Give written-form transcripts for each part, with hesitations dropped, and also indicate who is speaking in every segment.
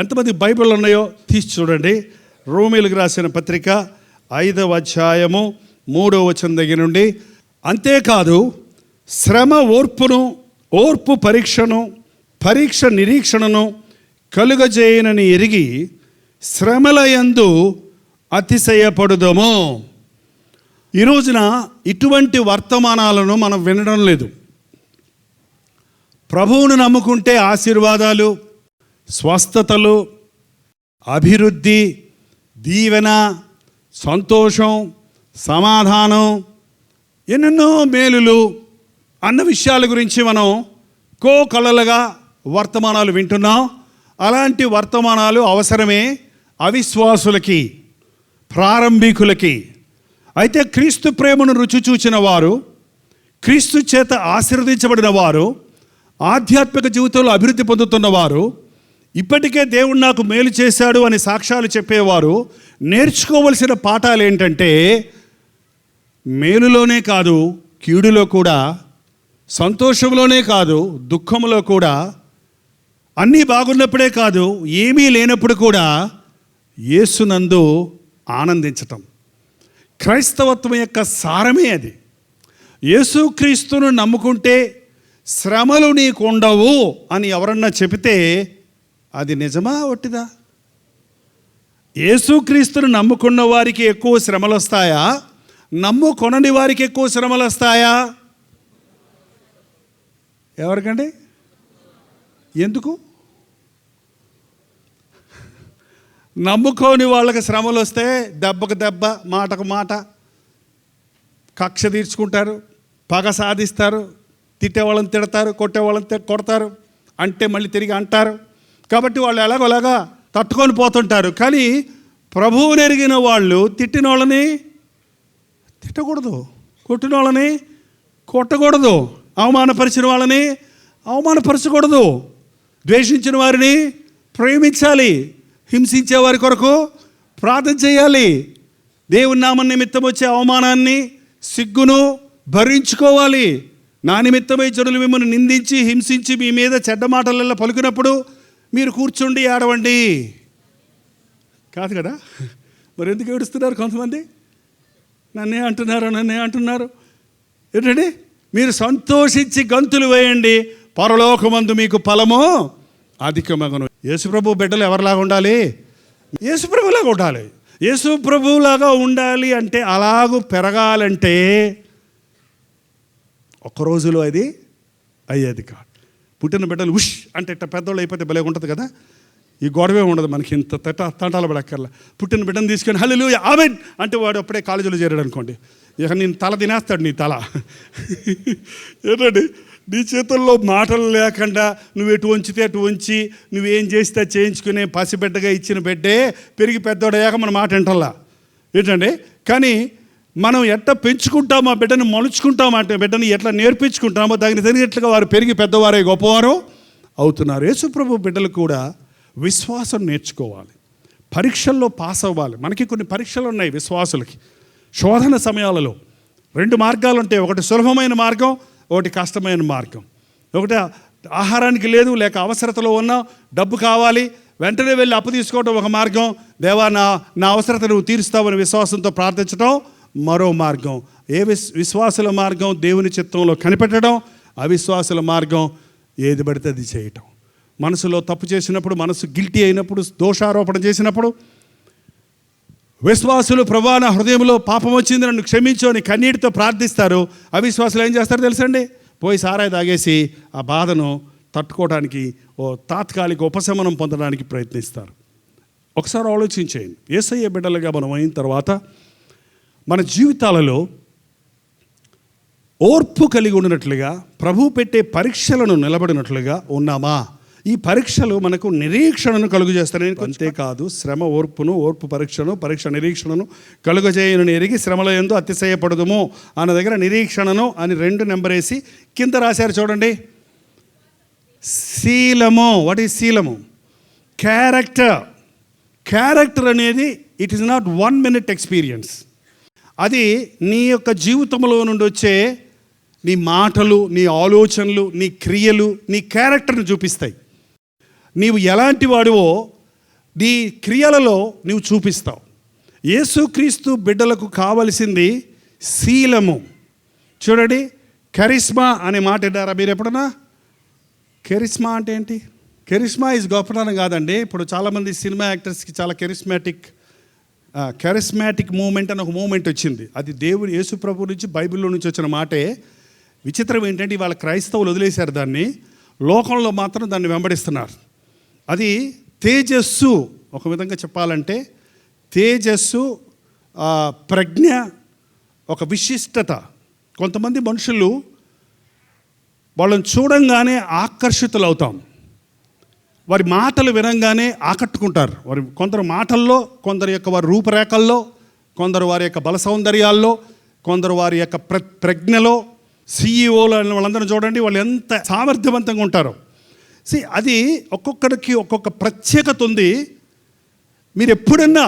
Speaker 1: ఎంతమంది బైబిల్ ఉన్నాయో తీసి చూడండి. రోమీయులకు రాసిన పత్రిక 5వ అధ్యాయము 3వ వచనం దగ్గర నుండి. అంతేకాదు శ్రమ ఓర్పును, ఓర్పు పరీక్షను, పరీక్ష నిరీక్షణను కలుగజేయనని ఎరిగి శ్రమల యందు అతిశయపడుదము. ఈ రోజున ఇటువంటి వర్తమానాలను మనం వినడం లేదు. ప్రభువును నమ్ముకుంటే ఆశీర్వాదాలు, స్వస్థతలు, అభివృద్ధి, దీవెన, సంతోషం, సమాధానం, ఎన్నెన్నో మేలులు అన్న విషయాల గురించి మనం కోకొల్లలుగా వర్తమానాలు వింటున్నాం. అలాంటి వర్తమానాలు అవసరమే అవిశ్వాసులకి, ప్రారంభికులకి. అయితే క్రీస్తు ప్రేమను రుచి చూచిన వారు, క్రీస్తు చేత ఆశీర్వదించబడిన వారు, ఆధ్యాత్మిక జీవితంలో అభివృద్ధి పొందుతున్నవారు, ఇప్పటికే దేవుడు నాకు మేలు చేశాడు అని సాక్ష్యాలు చెప్పేవారు నేర్చుకోవలసిన పాఠాలు ఏంటంటే, మేలులోనే కాదు కీడులో కూడా, సంతోషంలోనే కాదు దుఃఖంలో కూడా, అన్నీ బాగున్నప్పుడే కాదు ఏమీ లేనప్పుడు కూడా యేసునందు ఆనందించటం క్రైస్తవత్వం యొక్క సారమే అది. యేసుక్రీస్తును నమ్ముకుంటే శ్రమలు నీకు ఉండవు అని ఎవరన్నా చెబితే అది నిజమా ఒట్టిదా? యేసుక్రీస్తును నమ్ముకున్న వారికి ఎక్కువ శ్రమలు వస్తాయా? నమ్ముకొనని వారికి ఎక్కువ శ్రమలు వస్తాయా? ఎవరికండి? ఎందుకు? నమ్ముకోని వాళ్ళకి శ్రమలు వస్తే దెబ్బకు దెబ్బ, మాటకు మాట, కక్ష తీర్చుకుంటారు, పగ సాధిస్తారు, తిట్టేవాళ్ళని తిడతారు, కొట్టేవాళ్ళని కొడతారు, అంటే మళ్ళీ తిరిగి అంటారు. కాబట్టి వాళ్ళు ఎలాగోలాగా తట్టుకొని పోతుంటారు. కానీ ప్రభువుని ఎరిగిన వాళ్ళు తిట్టిన వాళ్ళని తిట్టకూడదు, కొట్టిన వాళ్ళని కొట్టకూడదు, అవమానపరిచిన వాళ్ళని అవమానపరచకూడదు, ద్వేషించిన వారిని ప్రేమించాలి, హింసించే వారి కొరకు ప్రార్థన చేయాలి, దేవుని నామం నిమిత్తం వచ్చే అవమానాన్ని, సిగ్గును భరించుకోవాలి. నా నిమిత్తమై జనులు మిమ్మల్ని నిందించి హింసించి మీ మీద చెడ్డ మాటలలో పలుకున్నప్పుడు మీరు కూర్చుండి ఏడవండి. కాదు కదా? మరి ఎందుకు ఏడుస్తున్నారు కొంతమంది? నన్నే అంటున్నారు ఏంటండి? మీరు సంతోషించి గంతులు వేయండి, పరలోకమందు మీకు ఫలము అధికమగును. యేసుప్రభు బిడ్డలు ఎవరిలాగా ఉండాలి? యేసుప్రభులాగా ఉండాలి. యేసుప్రభులాగా ఉండాలి అంటే, అలాగూ పెరగాలంటే ఒక్క రోజులో అది అయ్యేది కాదు. పుట్టిన బిడ్డలు ఉష్ అంటే ఇట్ట పెద్దోళ్ళు అయిపోతే భలే ఉంటుంది కదా. ఈ గొడవే ఉండదు మనకి, ఇంత తంటాలు పడక్కర్లా. పుట్టిన బిడ్డను తీసుకొని హల్లెలూయా ఆమేన్ అంటే వాడు అప్పుడే కాలేజీలో చేరాడు అనుకోండి, ఇక నేను తల తినేస్తాడు, నీ తల. ఏంటండి? నీ చేతుల్లో మాటలు లేకుండా నువ్వు ఎటు వంచితే అటు వంచి, నువ్వేం చేస్తే చేయించుకునే పసిబిడ్డగా ఇచ్చిన బిడ్డే పెరిగి పెద్దోడయ్యాక మన మాట వింటల్లా. ఏంటండి? కానీ మనం ఎట్లా పెంచుకుంటామో ఆ బిడ్డను, మలుచుకుంటామో అంటే బిడ్డని ఎట్లా నేర్పించుకుంటామో దానికి తగినట్లుగా వారు పెరిగి పెద్దవారే గొప్పవారు అవుతున్నారు. యేసుప్రభు బిడ్డలు కూడా విశ్వాసం నేర్చుకోవాలి, పరీక్షల్లో పాస్ అవ్వాలి. మనకి కొన్ని పరీక్షలు ఉన్నాయి విశ్వాసులకి. శోధన సమయాలలో 2 మార్గాలు ఉంటాయి. ఒకటి సులభమైన మార్గం, ఒకటి కష్టమైన మార్గం. ఒకటి ఆహారానికి లేదు, లేక అవసరతలో ఉన్నా, డబ్బు కావాలి, వెంటనే వెళ్ళి అప్పు తీసుకోవడం ఒక మార్గం. దేవా నా అవసరత నువ్వు తీరుస్తావని విశ్వాసంతో ప్రార్థించడం మరో మార్గం. విశ్వాసుల మార్గం దేవుని చిత్తంలో కనిపెట్టడం, అవిశ్వాసుల మార్గం ఏది పడితే అది చేయటం. మనసులో తప్పు చేసినప్పుడు, మనసు గిల్టీ అయినప్పుడు, దోషారోపణ చేసినప్పుడు, విశ్వాసులు ప్రభువా నా హృదయంలో పాపం వచ్చింది నన్ను క్షమించు అని కన్నీటితో ప్రార్థిస్తారు. అవిశ్వాసులు ఏం చేస్తారో తెలుసండి? పోయి సారాయి తాగేసి ఆ బాధను తట్టుకోవడానికి, ఓ తాత్కాలిక ఉపశమనం పొందడానికి ప్రయత్నిస్తారు. ఒకసారి ఆలోచించేయండి. యేసయ్య బిడ్డలుగా మనం అయిన తర్వాత మన జీవితాలలో ఓర్పు కలిగి ఉన్నట్లుగా, ప్రభు పెట్టే పరీక్షలను నిలబడినట్లుగా ఉన్నామా? ఈ పరీక్షలు మనకు నిరీక్షణను కలుగజేస్తాయి. అంతేకాదు శ్రమ ఓర్పును, ఓర్పు పరీక్షను, పరీక్ష నిరీక్షణను కలుగజేయనని ఎరిగి శ్రమల యందు అతిశయపడదుము అన్న దగ్గర నిరీక్షణను అని 2 నెంబర్ వేసి కింద రాశారు చూడండి. శీలము. వాట్ ఈజ్ శీలము? క్యారెక్టర్ అనేది it is not 1 minute experience. అది నీ యొక్క జీవితంలో నుండి వచ్చే నీ మాటలు, నీ ఆలోచనలు, నీ క్రియలు నీ క్యారెక్టర్ని చూపిస్తాయి. నీవు ఎలాంటి వాడివో నీ క్రియలలో నువ్వు చూపిస్తావు. యేసుక్రీస్తు బిడ్డలకు కావలసింది శీలము. చూడండి, కరిస్మా అనే మాట విన్నారా మీరు ఎప్పుడన్నా? కెరిస్మా అంటే ఏంటి? కెరిస్మా ఈజ్ గొప్పతనం కాదండి. ఇప్పుడు చాలామంది సినిమా యాక్టర్స్కి చాలా కెరిస్మాటిక్ మూమెంట్ అని ఒక మూమెంట్ వచ్చింది. అది దేవుడు యేసు ప్రభు నుంచి బైబిల్లో నుంచి వచ్చిన మాటే. విచిత్రం ఏంటంటే ఇవాళ క్రైస్తవులు వదిలేశారు దాన్ని, లోకంలో మాత్రం దాన్ని వెంబడిస్తున్నారు. అది తేజస్సు, ఒక విధంగా చెప్పాలంటే తేజస్సు, ప్రజ్ఞ, ఒక విశిష్టత. కొంతమంది మనుషులు వాళ్ళని చూడంగానే ఆకర్షితులు అవుతాం, వారి మాటలు వినంగానే ఆకట్టుకుంటారు. కొందరు మాటల్లో, కొందరి యొక్క వారి రూపురేఖల్లో, కొందరు వారి యొక్క బల సౌందర్యాల్లో, కొందరు వారి యొక్క ప్రజ్ఞలో. CEO వాళ్ళందరూ చూడండి, వాళ్ళు ఎంత సామర్థ్యవంతంగా ఉంటారో. అది ఒక్కొక్కడికి ఒక్కొక్క ప్రత్యేకత ఉంది. మీరు ఎప్పుడన్నా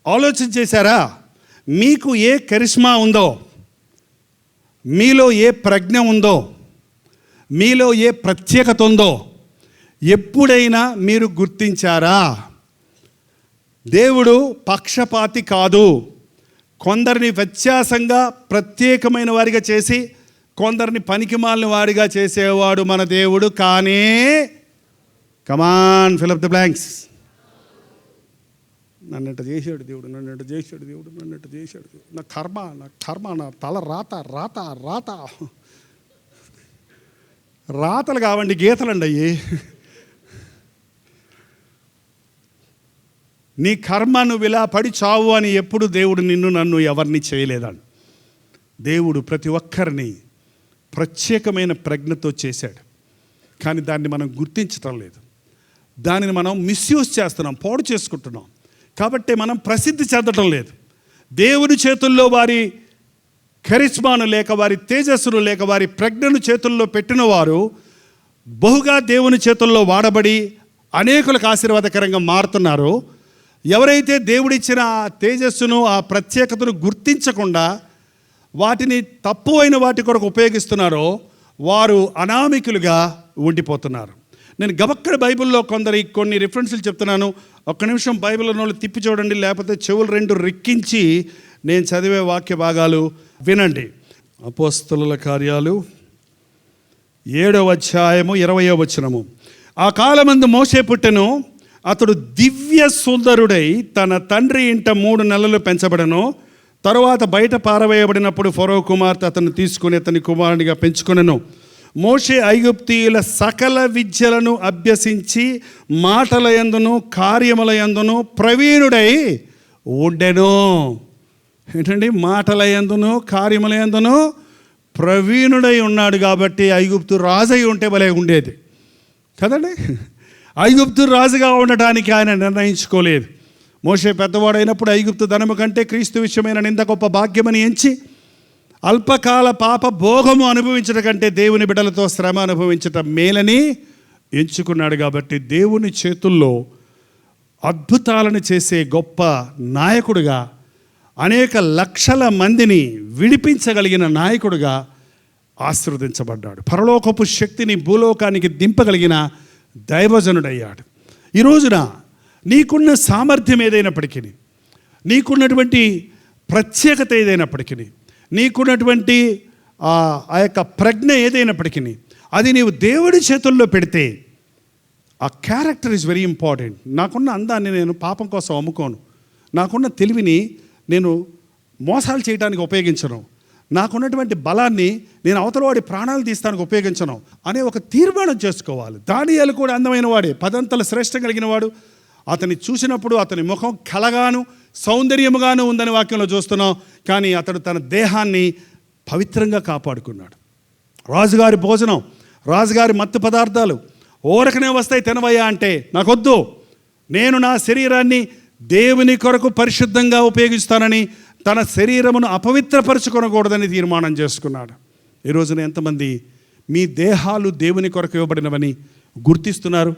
Speaker 1: ఆలోచన చేశారా? మీకు ఏ కరిష్మా ఉందో, మీలో ఏ ప్రజ్ఞ ఉందో, మీలో ఏ ప్రత్యేకత ఉందో ఎప్పుడైనా మీరు గుర్తించారా? దేవుడు పక్షపాతి కాదు. కొందరిని వ్యత్యాసంగా ప్రత్యేకమైన వారిగా చేసి కొందరిని పనికిమాలిన వారిగా చేసేవాడు మన దేవుడు. కానీ కమాన్ ఫిల్ అప్ ద బ్లాంక్స్. నన్నట్టు చేశాడు దేవుడు, నన్నట్టు చేశాడు దేవుడు, నన్నట్టు చేశాడు దేవుడు. నా కర్మ, నా తల రాత రాతలు కావండి, గీతలండి అయ్యి. నీ కర్మ నువ్వు ఇలా పడి చావు అని ఎప్పుడు దేవుడు నన్ను ఎవరిని చేయలేదని. దేవుడు ప్రతి ఒక్కరిని ప్రత్యేకమైన ప్రజ్ఞతో చేశాడు. కానీ దాన్ని మనం గుర్తించటం లేదు, దానిని మనం మిస్యూజ్ చేస్తున్నాం, పాడు చేసుకుంటున్నాం. కాబట్టి మనం ప్రసిద్ధి చెందటం లేదు. దేవుని చేతుల్లో వారి కరిష్మాను లేక, వారి తేజస్సును లేక, వారి ప్రజ్ఞను చేతుల్లో పెట్టిన వారు బహుగా దేవుని చేతుల్లో వాడబడి అనేకులకు ఆశీర్వాదకరంగా మారుతున్నారు. ఎవరైతే దేవుడిచ్చిన ఆ తేజస్సును, ఆ ప్రత్యేకతను గుర్తించకుండా వాటిని తప్పు అయిన వాటి కొరకు ఉపయోగిస్తున్నారో వారు అనామికులుగా ఉండిపోతున్నారు. నేను గబక్కడ బైబిల్లో కొన్ని రిఫరెన్సులు చెప్తున్నాను. ఒక్క నిమిషం బైబిల్ వాళ్ళు తిప్పి చూడండి, లేకపోతే చెవులు రెండు రిక్కించి నేను చదివే వాక్య భాగాలు వినండి. అపోస్తలుల కార్యాలు 7వ అధ్యాయము 20వ వచనము. ఆ కాలమందు మోషే పుట్టెను, అతడు దివ్య సుందరుడై తన తండ్రి ఇంట 3 నెలలు పెంచబడను. తరువాత బయట పారవేయబడినప్పుడు ఫరో కుమార్తె అతను తీసుకుని అతని కుమారునిగా పెంచుకొనెను. మోషే ఐగుప్తీయుల సకల విద్యలను అభ్యసించి మాటల యందును కార్యముల యందును ప్రవీణుడై ఉండెను. ఏంటండి? మాటల యందును కార్యముల యందును ప్రవీణుడై ఉన్నాడు. కాబట్టి ఐగుప్తు రాజై ఉంటే భలే ఉండేది కదండి. ఐగుప్తు రాజుగా ఉండటానికి ఆయన నిర్ణయించుకోలేదు. మోషే పెద్దవాడైనప్పుడు ఐగుప్తు ధనము కంటే క్రీస్తు విషయమైన నింద గొప్ప భాగ్యమని ఎంచి అల్పకాల పాప భోగము అనుభవించడం కంటే దేవుని బిడ్డలతో శ్రమ అనుభవించటం మేలని ఎంచుకున్నాడు. కాబట్టి దేవుని చేతుల్లో అద్భుతాలను చేసే గొప్ప నాయకుడిగా, అనేక లక్షల మందిని విడిపించగలిగిన నాయకుడిగా ఆశీర్వదించబడ్డాడు. పరలోకపు శక్తిని భూలోకానికి దింపగలిగిన దైవజనుడయ్యాడు. ఈ రోజున నీకున్న సామర్థ్యం ఏదైనప్పటికీ, నీకున్నటువంటి ప్రత్యేకత ఏదైనప్పటికీ, నీకున్నటువంటి ఆ యొక్క ప్రజ్ఞ ఏదైనప్పటికీ, అది నీవు దేవుడి చేతుల్లో పెడితే ఆ క్యారెక్టర్ ఈజ్ వెరీ ఇంపార్టెంట్. నాకున్న అందాన్ని నేను పాపం కోసం అమ్ముకోను, నాకున్న తెలివిని నేను మోసాలు చేయడానికి ఉపయోగించను, నాకున్నటువంటి బలాన్ని నేను అవతలవాడి ప్రాణాలు తీస్తానికి ఉపయోగించను అనే ఒక తీర్మానం చేసుకోవాలి. దానియేలు కూడా అందమైన వాడే, 10 అంతలు శ్రేష్ఠం కలిగిన వాడు. అతన్ని చూసినప్పుడు అతని ముఖం కలగాను సౌందర్యముగాను ఉందని వాక్యంలో చూస్తున్నాం. కానీ అతడు తన దేహాన్ని పవిత్రంగా కాపాడుకున్నాడు. రాజుగారి భోజనం, రాజుగారి మత్తు పదార్థాలు ఓరకనే వస్తాయి తినవయ్యా అంటే నాకొద్దు, నేను నా శరీరాన్ని దేవుని కొరకు పరిశుద్ధంగా ఉపయోగిస్తానని తన శరీరమును అపవిత్రపరచుకొనకూడదని తీర్మానం చేసుకున్నాడు. ఈ రోజున ఎంతమంది మీ దేహాలు దేవుని కొరకు ఇవ్వబడినవని గుర్తిస్తున్నారు?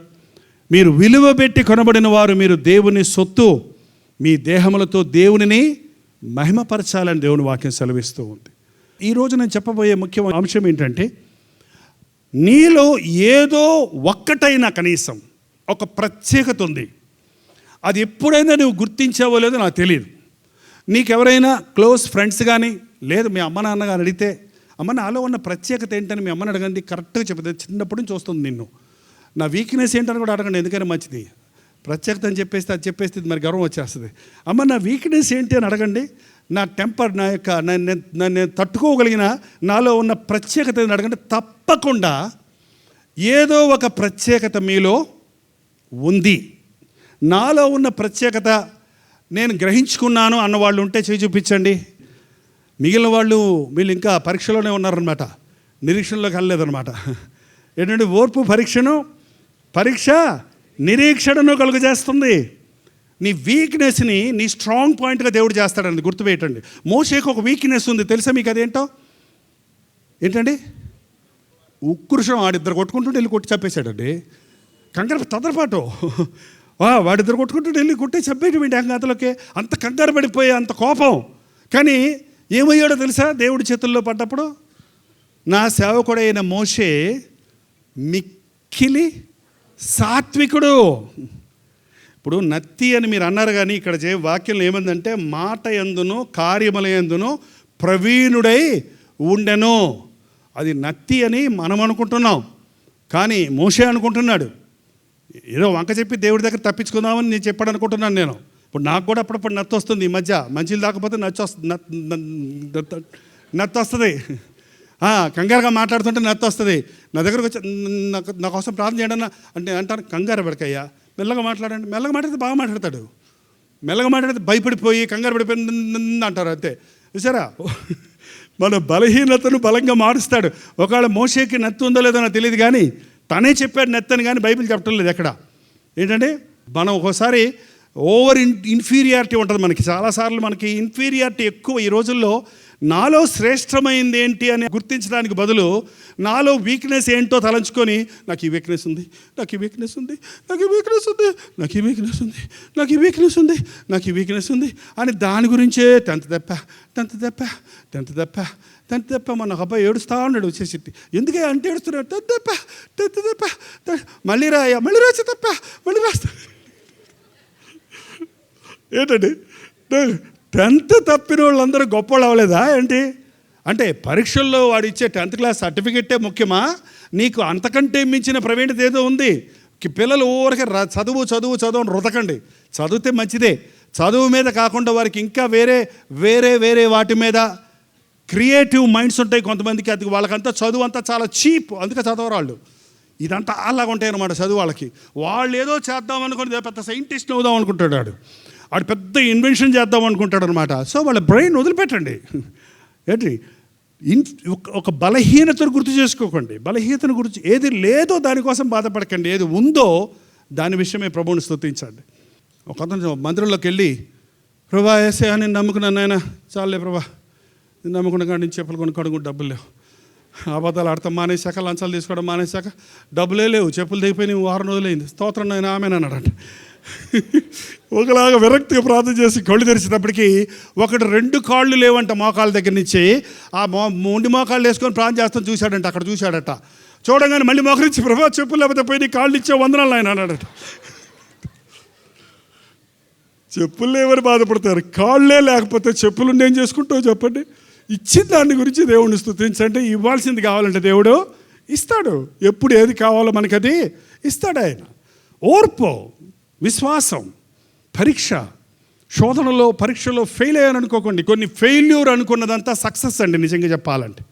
Speaker 1: మీరు విలువ పెట్టి కొనబడిన వారు, మీరు దేవుని సొత్తు. మీ దేహములతో దేవునిని మహిమపరచాలని దేవుని వాక్యం సెలవిస్తూ ఉంది. ఈరోజు నేను చెప్పబోయే ముఖ్యమైన అంశం ఏంటంటే, నీలో ఏదో ఒక్కటైనా కనీసం ఒక ప్రత్యేకత ఉంది. అది ఎప్పుడైనా నువ్వు గుర్తించావో లేదో నాకు తెలియదు. నీకెవరైనా క్లోజ్ ఫ్రెండ్స్ కానీ లేదు మీ అమ్మ నాన్న కానీ అడిగితే, అమ్మ నాలో ఉన్న ప్రత్యేకత ఏంటని మీ అమ్మని అడగండి, కరెక్ట్గా చెప్తుంది. చిన్నప్పటి నుంచి వస్తుంది నిన్ను. నా వీక్నెస్ ఏంటని కూడా అడగండి, ఎందుకైనా మంచిది. ప్రత్యేకత అని చెప్పేస్తే అది చెప్పేస్తే మరి గర్వం వచ్చేస్తుంది. అమ్మ నా వీక్నెస్ ఏంటి అని అడగండి. నా టెంపర్, నా యొక్క నేను తట్టుకోగలిగిన నాలో ఉన్న ప్రత్యేకత అడగండి. తప్పకుండా ఏదో ఒక ప్రత్యేకత మీలో ఉంది. నాలో ఉన్న ప్రత్యేకత నేను గ్రహించుకున్నాను అన్నవాళ్ళు ఉంటే చేయి చూపించండి. మిగిలిన వాళ్ళు వీళ్ళు ఇంకా పరీక్షలోనే ఉన్నారనమాట, నిరీక్షణలోకి వెళ్ళలేదన్నమాట. ఏంటంటే ఓర్పు పరీక్ష నిరీక్షణను కలుగజేస్తుంది. నీ వీక్నెస్ని నీ స్ట్రాంగ్ పాయింట్గా దేవుడు చేస్తాడండి, గుర్తుపెట్టండి. మోషేకు ఒక వీక్నెస్ ఉంది, తెలుసా మీకు అదేంటో? ఏంటండి? ఉక్కురుషం. ఆడిద్దరు కొట్టుకుంటుంటే వెళ్ళి కొట్టి చంపేశాడండి. కంగారు తొందరపాటు వాడిద్దరు కొట్టుకుంటుంటే వెళ్ళి కొట్టి చంపేయటం అంతలోకే. అంత కంగారు పడిపోయే అంత కోపం. కానీ ఏమయ్యాడో తెలుసా? దేవుడి చేతుల్లో పడ్డప్పుడు నా సేవకుడైన మోషే మిక్కిలి సాత్వికుడు. ఇప్పుడు నత్తి అని మీరు అన్నారు, కానీ ఇక్కడ వాక్యంలో ఏమందంటే మాట యందును కార్యముల యందును ప్రవీణుడై ఉండెను. అది నత్తి అని మనం అనుకుంటున్నాం, కానీ మోషే అనుకుంటున్నాడు. ఏదో వంక చెప్పి దేవుడి దగ్గర తప్పించుకుందామని నేను చెప్పాడు అనుకుంటున్నాను నేను. ఇప్పుడు నాకు కూడా అప్పుడప్పుడు నత్తి వస్తుంది. ఈ మధ్య మంచిలు దాకపోతే నత్తి వస్తుంది. కంగారుగా మాట్లాడుతుంటే నత్తి వస్తుంది. నా దగ్గరకు వచ్చి నా కోసం ప్రార్థన చేయడం అంటే అంటాను, కంగారు పడకయ్యా, మెల్లగా మాట్లాడండి. మెల్లగా మాట్లాడితే బాగా మాట్లాడతాడు. మెల్లగా మాట్లాడితే భయపడిపోయి కంగారు పడిపోయి అంటారు అంతే. చూసారా? మన బలహీనతను బలంగా మారుస్తాడు. ఒకవేళ మోషేకి నత్తి ఉందో లేదో నాకు తెలియదు, కానీ తనే చెప్పాడు నత్తని, కానీ బైబిల్ చెప్పడం లేదు ఎక్కడ. ఏంటంటే మనం ఒక్కోసారి ఓవర్ ఇన్ఫీరియారిటీ ఉంటుంది మనకి. చాలాసార్లు మనకి ఇన్ఫీరియారిటీ ఎక్కువ. ఈ రోజుల్లో నాలో శ్రేష్టమైంది ఏంటి అని గుర్తించడానికి బదులు నాలో వీక్నెస్ ఏంటో తలంచుకొని నాకు ఈ వీక్నెస్ ఉంది, నాకు ఈ వీక్నెస్ ఉంది, నాకు ఈ వీక్నెస్ ఉంది, నాకు ఈ వీక్నెస్ ఉంది, నాకు ఈ వీక్నెస్ ఉంది, నాకు ఈ వీక్నెస్ ఉంది అని దాని గురించే టెన్త్ తప్ప మన అబ్బాయి ఏడుస్తా ఉన్నాడు వచ్చేసి. ఎందుకే అంటే ఏడుస్తున్నాడు? టెన్త్ తప్ప మళ్ళీ రాసి తప్ప మళ్ళీ రాస్తా. ఏంటండి 10th తప్పిన వాళ్ళందరూ గొప్పవాళ్ళు అవ్వలేదా ఏంటి? అంటే పరీక్షల్లో వాడు ఇచ్చే 10th క్లాస్ సర్టిఫికెట్టే ముఖ్యమా? నీకు అంతకంటే మించిన ప్రవీణత ఏదో ఉంది. పిల్లలు ఊరికే చదువు అని రుతకండి. చదివితే మంచిదే. చదువు మీద కాకుండా వారికి ఇంకా వేరే వాటి మీద క్రియేటివ్ మైండ్స్ ఉంటాయి కొంతమందికి. అది వాళ్ళకంతా చదువు అంతా చాలా చీప్, అందుకే చదవరాళ్ళు. ఇదంతా అలాగ ఉంటాయి అన్నమాట చదువు వాళ్ళకి. వాళ్ళు ఏదో చేద్దాం అనుకుని పెద్ద సైంటిస్ట్ అవుదాం అనుకుంటాడు, వాడు పెద్ద ఇన్వెన్షన్ చేద్దాం అనుకుంటాడు అనమాట. సో వాళ్ళ బ్రెయిన్ వదిలిపెట్టండి. ఏంటి ఒక బలహీనతను గుర్తు చేసుకోకండి. బలహీనతను గురించి ఏది లేదో దానికోసం బాధపడకండి. ఏది ఉందో దాని విషయమే ప్రభువుని స్తుతించండి. ఒక అతను మందిరంలోకి వెళ్ళి, ప్రభా ఏసయ్యా నేను నమ్ముకున్నాను నాయన, చాలులే ప్రభా, నేను నమ్ముకున్న కాడి నుంచి చెప్పులు కొనుక్కోవడం డబ్బులు లేవు, అబద్ధాలు ఆడతాం మానేశాక, లంచాలు తీసుకోవడం మానేశాక డబ్బులే లేవు, చెప్పులు దిగిపోయి 6 రోజులైంది, స్తోత్రం నాయన ఆమెనన్నాడంట. ఒకలాగా విరక్తిగా ప్రార్థన చేసి కళ్ళు తెరిచేటప్పటికి ఒకటి 2 కాళ్ళు లేవంట మోకాళ్ళ దగ్గర నుంచి. ఆ ముండి మోకాళ్ళు వేసుకొని ప్రార్థన చేస్తాను చూశాడంట. అక్కడ చూశాడట. చూడగానే మళ్ళీ మోకరించి, ప్రభా చెప్పులు లేకపోతే పోయి నీ కాళ్ళు ఇచ్చే వందనాలు ఆయన అన్నాడట. చెప్పులు లేవని బాధపడతారు, కాళ్ళే లేకపోతే చెప్పులు ఏం చేసుకుంటావు చెప్పండి? ఇచ్చిన దాని గురించి దేవుడిని స్తుతించండి. ఇవ్వాల్సింది కావాలంటే దేవుడు ఇస్తాడు. ఎప్పుడు ఏది కావాలో మనకి అది ఇస్తాడు ఆయన. ఓర్పు, విశ్వాసం, పరీక్ష, పరీక్షలో ఫెయిల్ అయ్యాను అనుకోకండి. కొన్ని ఫెయిల్యూర్ అనుకున్నదంతా సక్సెస్ అండి. నిజంగా చెప్పాలంటే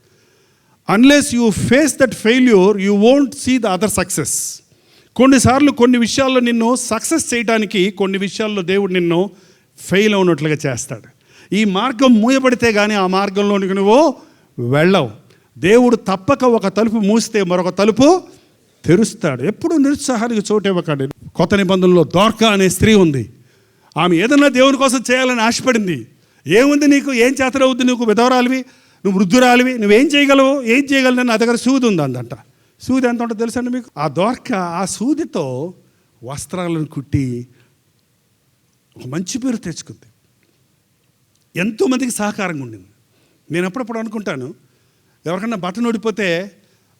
Speaker 1: unless you face that failure you won't see the other success. కొన్నిసార్లు కొన్ని విషయాల్లో నిన్ను సక్సెస్ చేయడానికి కొన్ని విషయాల్లో దేవుడు నిన్ను ఫెయిల్ అవునట్లుగా చేస్తాడు. ఈ మార్గం మూయబడితే కానీ ఆ మార్గంలోనికి నువ్వు వెళ్ళవు. దేవుడు తప్పక ఒక తలుపు మూస్తే మరొక తలుపు తెరుస్తాడు. ఎప్పుడు నిరుత్సాహానికి చోటు ఇవ్వకండి. కొత్త నిబంధనలో దోర్కా అనే స్త్రీ ఉంది. ఆమె ఏదన్నా దేవుని కోసం చేయాలని ఆశపడింది. ఏముంది నీకు, ఏం చేతనవుద్ది, నీకు విధవరాలివి, నువ్వు వృద్ధురాలివి, నువ్వేం చేయగలవు, ఏం చేయగలను, నా దగ్గర సూది ఉంది అందంట. సూది ఎంత ఉంటుందో తెలుసండి మీకు? ఆ దోర్కా ఆ సూదితో వస్త్రాలను కుట్టి ఒక మంచి పేరు తెచ్చుకుంది. ఎంతోమందికి సహకారంగా ఉండింది. నేను అప్పుడప్పుడు అనుకుంటాను, ఎవరికన్నా బటన్ ఊడిపోతే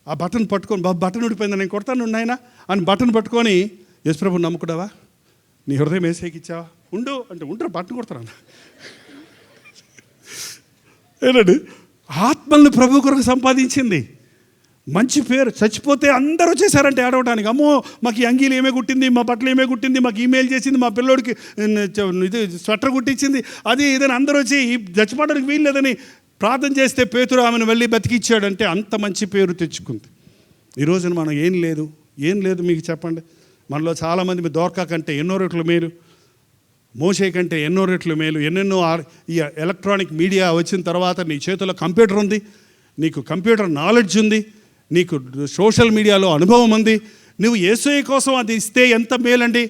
Speaker 1: ఆ బటన్ పట్టుకొని, బటన్ ఊడిపోయింది నేను కొడతాను నాయనా అని బటన్ పట్టుకొని, యేసు ప్రభువుని నమ్ముకున్నావా, నీ హృదయం ఏసేకిచ్చావా? ఉండు అంటే ఉంటారు, బట్టను కొడతాను. ఏంటండి, ఆత్మల్ని ప్రభు కొరకు సంపాదించింది, మంచి పేరు. చచ్చిపోతే అందరూ వచ్చేసారంటే ఏడవడానికి, అమ్మో మాకు ఈ అంగీలు ఏమే కుట్టింది, మా బట్టలు ఏమే కుట్టింది, మాకు ఈమెయిల్ చేసింది, మా పిల్లోడికి ఇది స్వెటర్ కుట్టించింది, అది ఇదని అందరూ వచ్చి ఈ చచ్చిపోవడానికి వీలు లేదని ప్రార్థన చేస్తే పేతురు ఆమెను వెళ్ళి బతికిచ్చాడంటే అంత మంచి పేరు తెచ్చుకుంది. ఈరోజున మనం ఏం లేదు మీకు చెప్పండి. మనలో చాలామంది మీ దోర్కా కంటే ఎన్నో రెట్లు మేలు, మోషే కంటే ఎన్నో రెట్లు మేలు. ఎన్నెన్నో ఈ ఎలక్ట్రానిక్ మీడియా వచ్చిన తర్వాత నీ చేతిలో కంప్యూటర్ ఉంది, నీకు కంప్యూటర్ నాలెడ్జ్ ఉంది, నీకు సోషల్ మీడియాలో అనుభవం ఉంది. నువ్వు యేసయ్య కోసం అది ఇస్తే ఎంత మేలండి.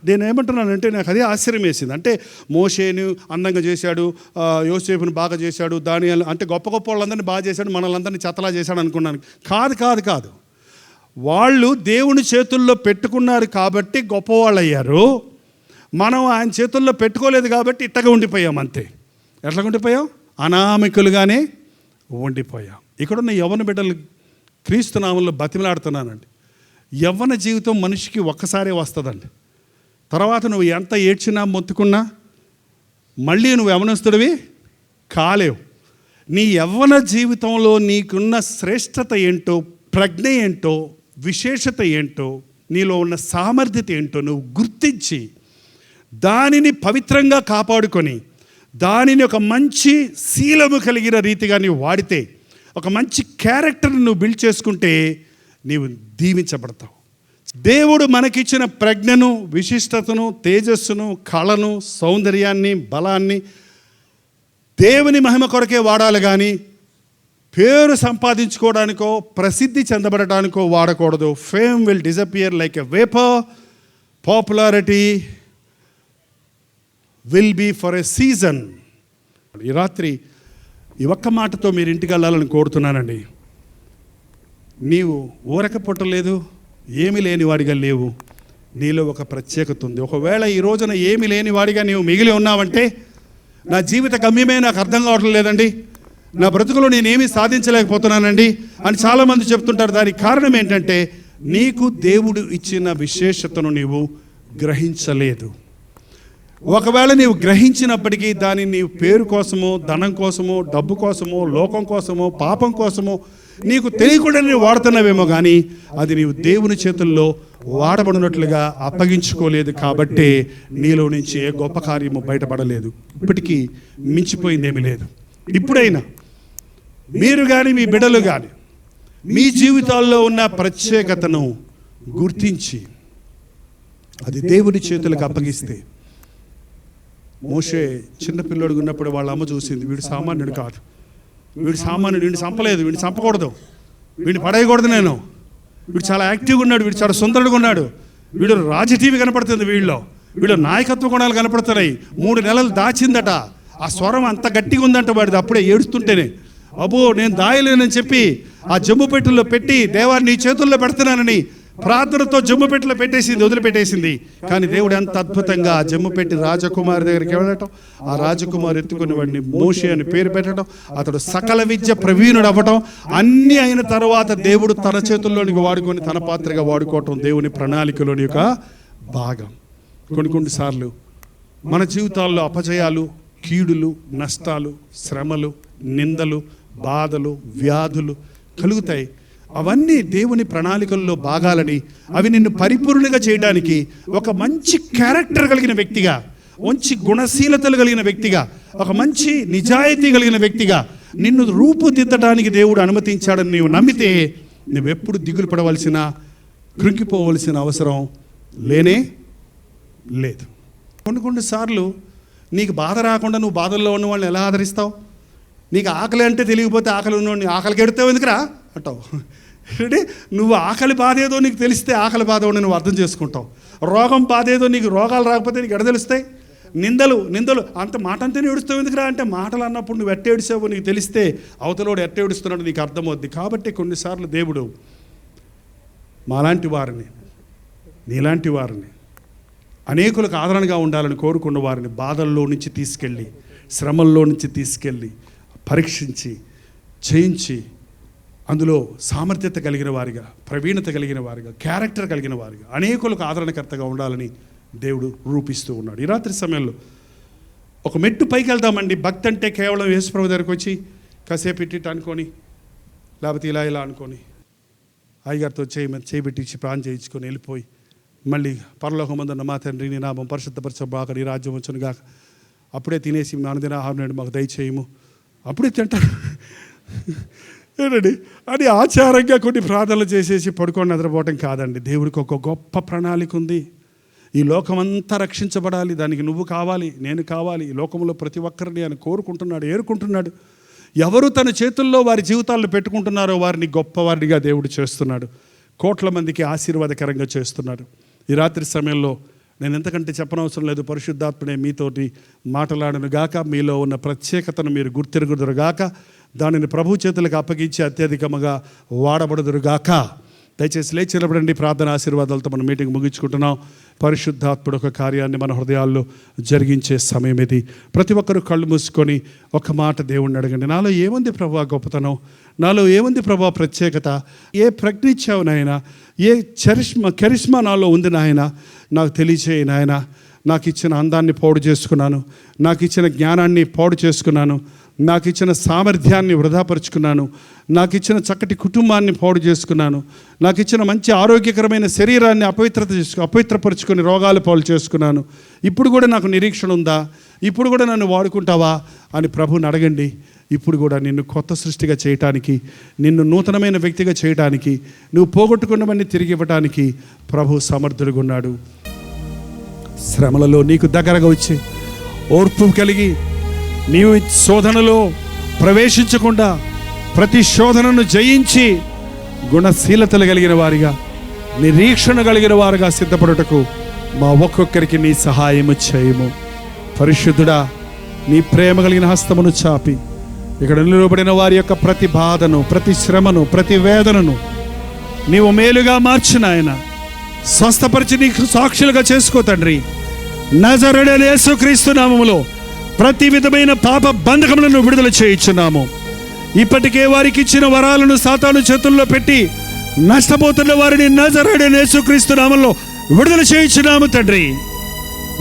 Speaker 1: నేను ఏమంటున్నానంటే నాకు అదే ఆశ్చర్యం వేసింది. అంటే మోషేను అందంగా చేశాడు, యోసేపుని బాగా చేశాడు, దానియేలు అంటే గొప్ప గొప్ప వాళ్ళందరినీ బాగా చేశాడు, మనల్ని చెత్తలా చేశాడు అనుకున్నాను. కాదు. వాళ్ళు దేవుని చేతుల్లో పెట్టుకున్నారు కాబట్టి గొప్పవాళ్ళు అయ్యారు. మనం ఆయన చేతుల్లో పెట్టుకోలేదు కాబట్టి ఇట్టగా ఉండిపోయాం అంతే. ఎట్లా ఉండిపోయాం? అనామికులుగానే ఉండిపోయాం. ఇక్కడున్న యవ్వన బిడ్డలు క్రీస్తు నామంలో బతిమలాడుతున్నానండి. యవ్వన జీవితం మనిషికి ఒక్కసారే వస్తుందండి. తర్వాత నువ్వు ఎంత ఏడ్చినా మొత్తుకున్నా మళ్ళీ నువ్వు యవ్వనస్తుడివి కాలేవు. నీ యవ్వన జీవితంలో నీకున్న శ్రేష్టత ఏంటో, ప్రజ్ఞ ఏంటో, విశేషత ఏంటో, నీలో ఉన్న సామర్థ్యత ఏంటో నువ్వు గుర్తించి దానిని పవిత్రంగా కాపాడుకొని దానిని ఒక మంచి శీలము కలిగిన రీతిగా నీవు వాడితే, ఒక మంచి క్యారెక్టర్ని నువ్వు బిల్డ్ చేసుకుంటే నీవు దీవించబడతావు. దేవుడు మనకిచ్చిన ప్రజ్ఞను, విశిష్టతను, తేజస్సును, కళను, సౌందర్యాన్ని, బలాన్ని దేవుని మహిమ కొరకే వాడాలి కానీ పేరు సంపాదించుకోవడానికో ప్రసిద్ధి చెందబడటానికో వాడకూడదు. Fame will disappear like a vapour, popularity will be for a season. ఈ రాత్రి ఈ ఒక్క మాటతో మీరు ఇంటికి వెళ్ళాలని కోరుతున్నానండి. నీవు ఊరక పుట్టలేదు, ఏమి లేని వాడిగా లేవు, నీలో ఒక ప్రత్యేకత ఉంది. ఒకవేళ ఈ రోజున ఏమి లేని వాడిగా నీవు మిగిలి ఉన్నావంటే, నా జీవిత గమ్యమే నాకు అర్థం కావటం లేదండి, నా బ్రతుకులో నేనేమీ సాధించలేకపోతున్నానండి అని చాలామంది చెప్తుంటారు. దానికి కారణం ఏంటంటే నీకు దేవుడు ఇచ్చిన విశేషతను నీవు గ్రహించలేదు. ఒకవేళ నీవు గ్రహించినప్పటికీ దాన్ని నీవు పేరు కోసమో, ధనం కోసమో, డబ్బు కోసమో, లోకం కోసమో, పాపం కోసమో నీకు తెలియకుండా నీవు వాడుతున్నావేమో కానీ అది నీవు దేవుని చేతుల్లో వాడబడినట్లుగా అప్పగించుకోలేదు. కాబట్టే నీలో నుంచి ఏ గొప్ప కార్యము బయటపడలేదు. ఇప్పటికీ మించిపోయిందేమీ లేదు. ఇప్పుడైనా మీరు కానీ మీ బిడ్డలు కానీ మీ జీవితాల్లో ఉన్న ప్రత్యేకతను గుర్తించి అది దేవుని చేతులకు అప్పగిస్తే, మోషే చిన్నపిల్లడు ఉన్నప్పుడు వాళ్ళ అమ్మ చూసింది, వీడు సామాన్యుడు కాదు, వీడు సామాన్యుడు, వీడిని చంపలేదు, వీడిని చంపకూడదు, వీడిని పడేయకూడదు, వీడు చాలా యాక్టివ్గా ఉన్నాడు, వీడు చాలా సుందరుడుగా ఉన్నాడు, వీడు రాజటీవీ కనపడుతుంది, వీళ్ళు నాయకత్వ గుణాలు కనపడుతున్నాయి. 3 నెలలు దాచిందట. ఆ స్వరం అంత గట్టిగా ఉందంట వాడిది. అప్పుడే ఏడుస్తుంటేనే అబ్బో నేను దాయలేనని చెప్పి ఆ జమ్ము పెట్టెల్లో పెట్టి, దేవా నీ చేతుల్లో పెడుతున్నానని ప్రార్థనతో జమ్ము పెట్టెలో వదిలిపెట్టేసింది. కానీ దేవుడు ఎంత అద్భుతంగా ఆ జమ్ము పెట్టి రాజకుమారి దగ్గరికి వెళ్ళటం, ఆ రాజకుమారి ఎత్తుకుని వాడిని మోషే అని పేరు పెట్టడం, అతడు సకల విద్య ప్రవీణుడు అవ్వటం, అన్నీ అయిన తర్వాత దేవుడు తన చేతుల్లోనికి వాడుకొని తన పాత్రగా వాడుకోవటం దేవుని ప్రణాళికలోని యొక్క భాగం. కొన్నిసార్లు మన జీవితాల్లో అపజయాలు, కీడులు, నష్టాలు, శ్రమలు, నిందలు, బాధలు, వ్యాధులు కలుగుతాయి. అవన్నీ దేవుని ప్రణాళికల్లో భాగాలని, అవి నిన్ను పరిపూర్ణంగా చేయడానికి, ఒక మంచి క్యారెక్టర్ కలిగిన వ్యక్తిగా, మంచి గుణశీలతలు కలిగిన వ్యక్తిగా, ఒక మంచి నిజాయితీ కలిగిన వ్యక్తిగా నిన్ను రూపుదిద్దడానికి దేవుడు అనుమతించాడని నీవు నమ్మితే నువ్వెప్పుడు దిగులు పడవలసిన, కృంగిపోవలసిన అవసరం లేనే లేదు. కొన్నిసార్లు నీకు బాధ రాకుండా నువ్వు బాధల్లో ఉన్న వాళ్ళని ఎలా ఆదరిస్తావు? నీకు ఆకలి అంటే తెలియకపోతే ఆకలి ఉన్నవాడిని ఆకలికి ఎడతావు ఎందుకురా అంటావు. అంటే నువ్వు ఆకలి బాధ ఏదో నీకు తెలిస్తే ఆకలి బాధ ఉండి నువ్వు అర్థం చేసుకుంటావు. రోగం బాధ ఏదో నీకు రోగాలు రాకపోతే నీకు ఎడ తెలుస్తాయి? నిందలు అంత మాట అంతేనే ఏడుస్తావు ఎందుకురా అంటే మాటలు అన్నప్పుడు నువ్వు ఎట్టేడుస్తావో నీకు తెలిస్తే అవతలోడు ఎట్టేడుస్తున్నాడు నీకు అర్థమవుద్ది. కాబట్టి కొన్నిసార్లు దేవుడు మాలాంటి వారిని, నీలాంటి వారిని, అనేకులకు ఆదరణగా ఉండాలని కోరుకున్న వారిని బాధల్లో నుంచి తీసుకెళ్ళి, శ్రమల్లో నుంచి తీసుకెళ్ళి పరీక్షించి, చేయించి, అందులో సామర్థ్యత కలిగిన వారిగా, ప్రవీణత కలిగిన వారిగా, క్యారెక్టర్ కలిగిన వారిగా, అనేకులకు ఆదరణకర్తగా ఉండాలని దేవుడు రూపిస్తూ ఉన్నాడు. ఈ రాత్రి సమయంలో ఒక మెట్టు పైకి వెళ్దామండి. భక్తి అంటే కేవలం యేసుప్రభు దగ్గరికి వచ్చి కాసేపు ఇట్టి అనుకొని, లేకపోతే ఇలా అనుకొని అయ్యగారితో చేయబెట్టించి ప్రాణం చేయించుకొని వెళ్ళిపోయి మళ్ళీ పరలోకమందున్న మా తండ్రి నీ నామం పరిశుద్ధపరచబాక, నీ రాజ్యం వచ్చునుగాక, అప్పుడే తినేసి అనుదిన ఆహారం నేడు మాకు దయచేయము, అప్పుడే తింటారు ఏంటండి అని ఆచారంగా కొన్ని ప్రార్థనలు చేసేసి పడుకొని నిద్రపోవటం కాదండి. దేవుడికి ఒక గొప్ప ప్రణాళిక ఉంది. ఈ లోకమంతా రక్షించబడాలి, దానికి నువ్వు కావాలి, నేను కావాలి. ఈ లోకంలో ప్రతి ఒక్కరిని ఆయన కోరుకుంటున్నాడు, ఏరుకుంటున్నాడు. ఎవరు తన చేతుల్లో వారి జీవితాలను పెట్టుకుంటున్నారో వారిని గొప్పవారిగా దేవుడు చేస్తున్నాడు. కోట్ల మందికి ఆశీర్వాదకరంగా చేస్తున్నాడు. ఈ రాత్రి సమయంలో నేను ఎంతకంటే చెప్పనవసరం లేదు. పరిశుద్ధాత్మనే మీతోటి మాట్లాడను గాక, మీలో ఉన్న ప్రత్యేకతను మీరు గుర్తిరుగుదురుగాక, దానిని ప్రభు చేతులకు అప్పగించి అత్యధికముగా వాడబడుదురుగాక. దయచేసి లేచి నిలబడండి. ప్రార్థన ఆశీర్వాదాలతో మనం మీటింగ్ ముగించుకుంటున్నాం. పరిశుద్ధాత్ముడు ఒక కార్యాన్ని మన హృదయాల్లో జరిగించే సమయం ఇది. ప్రతి ఒక్కరూ కళ్ళు మూసుకొని ఒక మాట దేవుణ్ణి అడగండి. నాలో ఏముంది ప్రభా గొప్పతనం, నాలో ఏముంది ప్రభా ప్రత్యేకత, ఏ ప్రజ్ఞ ఇచ్చావు నాయన, ఏ కరిష్మా నాలో ఉంది నాయన, నాకు తెలియచేయి నాయన. నాకు ఇచ్చిన అందాన్ని పాడు చేసుకున్నాను, నాకు ఇచ్చిన జ్ఞానాన్ని పాడు చేసుకున్నాను, నాకు ఇచ్చిన సామర్థ్యాన్ని వృధాపరుచుకున్నాను, నాకు ఇచ్చిన చక్కటి కుటుంబాన్ని పాడు చేసుకున్నాను, నాకు ఇచ్చిన మంచి ఆరోగ్యకరమైన శరీరాన్ని అపవిత్రపరుచుకొని రోగాలు పాలు చేసుకున్నాను. ఇప్పుడు కూడా నాకు నిరీక్షణ ఉందా? ఇప్పుడు కూడా నన్ను వాడుకుంటావా అని ప్రభుని అడగండి. ఇప్పుడు కూడా నిన్ను కొత్త సృష్టిగా చేయటానికి, నిన్ను నూతనమైన వ్యక్తిగా చేయటానికి, నువ్వు పోగొట్టుకున్నవన్నీ తిరిగి ఇవ్వటానికి ప్రభు సమర్థుడుగా ఉన్నాడు. శ్రమలలో నీకు దగ్గరగా వచ్చి ఓర్పు కలిగి నీవు శోధనలో ప్రవేశించకుండా ప్రతి శోధనను జయించి గుణశీలతలు కలిగిన వారిగా, నిరీక్షణ కలిగిన వారుగా సిద్ధపడుటకు మా ఒక్కొక్కరికి నీ సహాయము చేయము. పరిశుద్ధుడా, నీ ప్రేమ కలిగిన హస్తమును చాపి ఇక్కడ నిలబడిన వారి యొక్క ప్రతి బాధను, ప్రతి శ్రమను, ప్రతి వేదనను నీవు మేలుగా మార్చిన ఆయన స్వస్థపరిచి నీకు సాక్షులుగా చేసుకో తండ్రి. నజరేయుడైన యేసుక్రీస్తు నామములో ప్రతి విధమైన పాప బంధకములను విడుదల చేయించున్నాము. ఇప్పటికే వారికి ఇచ్చిన వరాలను సాతాను చేతుల్లో పెట్టి నష్టపోతున్న వారిని నజరేయుడైన యేసుక్రీస్తు నామములో విడుదల చేయించున్నాము తండ్రి.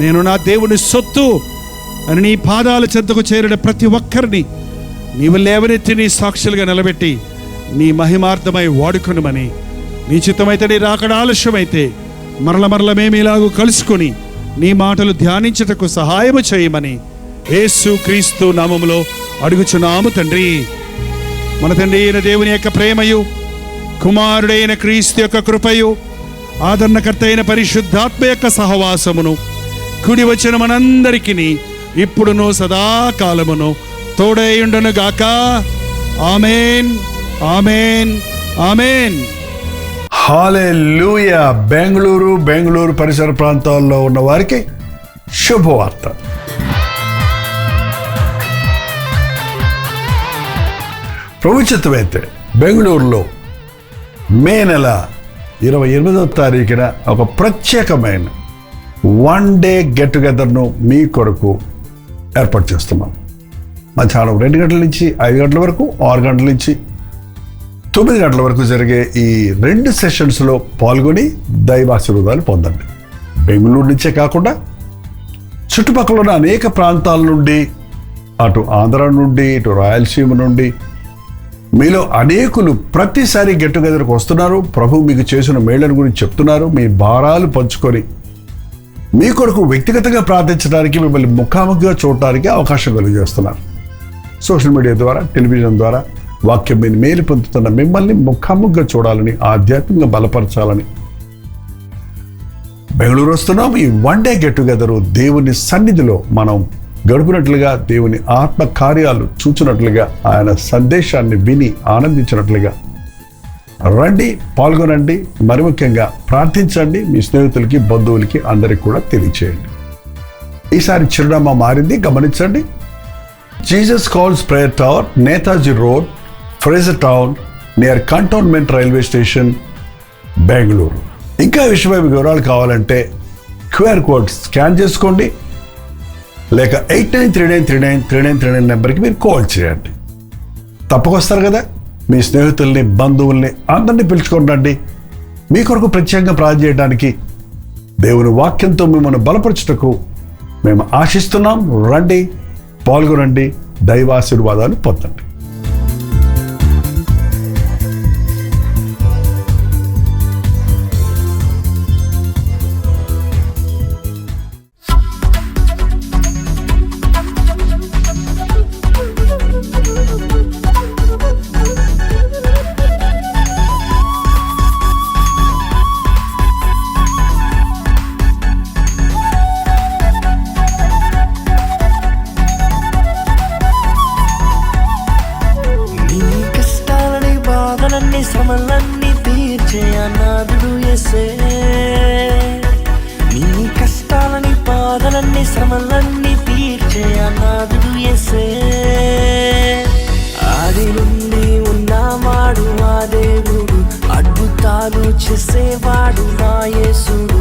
Speaker 1: నేను నా దేవుని సొత్తు అని నీ పాదాల చెంతకు చేరిన ప్రతి ఒక్కరిని నీవు లేవనెత్తి నీ సాక్షులుగా నిలబెట్టి నీ మహిమార్థమై వాడుకొనుమని, నీ చిత్తమైతే నీ రాకడ ఆలస్యమైతే మరల మేము ఇలాగూ కలుసుకొని నీ మాటలు ధ్యానించుటకు సహాయము చేయమని యేసు క్రీస్తు నామములో అడుగుచున్నాము తండ్రి. మన తండ్రి అయిన దేవుని యొక్క ప్రేమయు, కుమారుడైన క్రీస్తు యొక్క కృపయు, ఆదరణకర్త అయిన పరిశుద్ధాత్మ యొక్క సహవాసమును కుడి వచ్చిన మనందరికీ ఇప్పుడును సదాకాలమును తోడైయుండును గాక. ఆమేన్, ఆమేన్, ఆమేన్.
Speaker 2: హల్లెలూయా. బెంగళూరు పరిసర ప్రాంతాల్లో ఉన్న వారికి శుభవార్త. ప్రభు చిత్తమైతే బెంగళూరులో మే నెల 28వ తారీఖున ఒక ప్రత్యేకమైన 1 డే గెట్ టుగెదర్ను మీ కొరకు ఏర్పాటు చేస్తున్నాం. మధ్యాహ్నం 2 గంటల నుంచి 5 గంటల వరకు, 6 గంటల నుంచి 9 గంటల వరకు జరిగే ఈ 2 సెషన్స్లో పాల్గొని దైవాశీర్వాదాలు పొందండి. బెంగళూరు నుంచే కాకుండా చుట్టుపక్కల ఉన్న అనేక ప్రాంతాల నుండి, అటు ఆంధ్ర నుండి, ఇటు రాయలసీమ నుండి మీలో అనేకులు ప్రతిసారి గెట్ టుగెదర్కి వస్తున్నారు. ప్రభు మీకు చేసిన మేళ్లను గురించి చెప్తున్నారు. మీ భారాలు పంచుకొని మీ కొరకు వ్యక్తిగతంగా ప్రార్థించడానికి, మిమ్మల్ని ముఖాముఖిగా చూడటానికి అవకాశం కలిగజేస్తున్నారు. సోషల్ మీడియా ద్వారా, టెలివిజన్ ద్వారా వాక్యం మీద మేలు పొందుతున్న మిమ్మల్ని ముఖాముఖిగా చూడాలని, ఆధ్యాత్మికంగా బలపరచాలని బెంగళూరు వస్తున్నాం. ఈ 1 డే గెట్ టుగెదర్ దేవుని సన్నిధిలో మనం గడుపునట్లుగా, దేవుని ఆత్మ కార్యాలు చూచినట్లుగా, ఆయన సందేశాన్ని విని ఆనందించినట్లుగా రండి, పాల్గొనండి. మరి ముఖ్యంగా ప్రార్థించండి. మీ స్నేహితులకి, బంధువులకి అందరికి కూడా తెలియచేయండి. ఈసారి చిరునామా మారింది, గమనించండి. Jesus calls prayer tower, Netaji road, Fraser town, near cantonment railway station, Bengaluru. ఇంకా విషయమై వివరాలు కావాలంటే QR కోడ్ స్కాన్ చేసుకోండి, లేక 8939393939 నెంబర్కి మీరు కాల్ చేయండి. తప్పకొస్తారు కదా. మీ స్నేహితుల్ని, బంధువుల్ని అందరినీ పిలుచుకోండి. మీ కొరకు ప్రత్యేకంగా ప్రార్థన చేయడానికి దేవుని వాక్యంతో మిమ్మల్ని బలపరచుటకు మేము ఆశిస్తున్నాం. రండి, పాల్గొనండి, దైవాశీర్వాదాలు పొందండి.
Speaker 3: శ్రమలన్నీ తీర్చే అనాథుడు యేసే. నీ కష్టాలని బాధలన్నీ శ్రమలన్నీ తీర్చే అనాథుడు యేసే. ఆది నుండి ఉన్నవాడు ఆ దేవుడు, అద్భుతాలు చేసేవాడు నా యేసుడు.